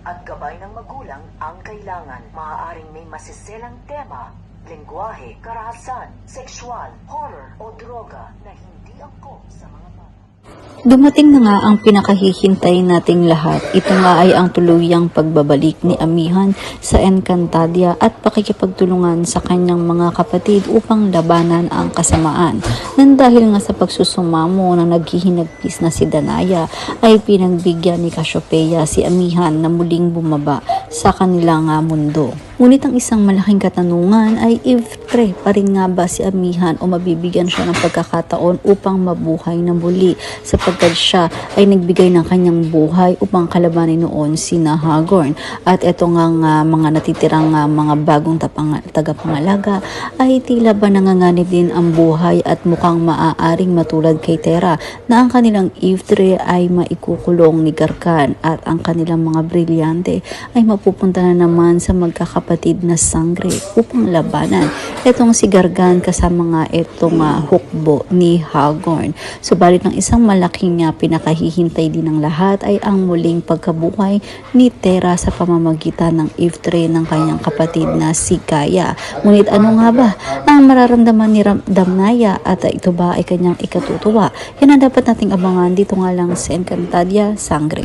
at gabay ng magulang ang kailangan. Maaaring may masiselang tema, lengguwahe, karahasan, sexual, horror o droga na hindi angkop sa mga bata. Dumating na nga ang pinakahihintay nating lahat. Ito nga ay ang tuluyang pagbabalik ni Amihan sa Encantadia at pakikipagtulungan sa kanyang mga kapatid upang labanan ang kasamaan. Nang dahil nga sa pagsusumamo na naghihinagpis na si Danaya, ay pinagbigyan ni Cassiopeia si Amihan na muling bumaba sa kanilang mundo. Ngunit ang isang malaking katanungan ay if-tre pa rin nga ba si Amihan o mabibigyan siya ng pagkakataon upang mabuhay na muli sapagkat siya ay nagbigay ng kanyang buhay upang kalabanin noon si Nahagorn. At ito nga mga natitirang mga bagong tagapangalaga ay tila ba nanganganib din ang buhay at mukhang maaaring matulad kay Tera na ang kanilang if-tre ay maikukulong ni Gargan at ang kanilang mga brilyante ay mapupunta na naman sa magkakapatid na sangre upang labanan itong si Gargan kasama nga itong hukbo ni Hagorn. Subalit ng isang malaking pinakahihintay din ng lahat ay ang muling pagkabuhay ni Tera sa pamamagitan ng if-tre ng kanyang kapatid na si Gaia. Ngunit ano nga ba ang mararamdaman ni Damnaya at ito ba ay kanyang ikatutuwa? Yan ang dapat nating abangan dito nga lang sa Encantadia Sangre.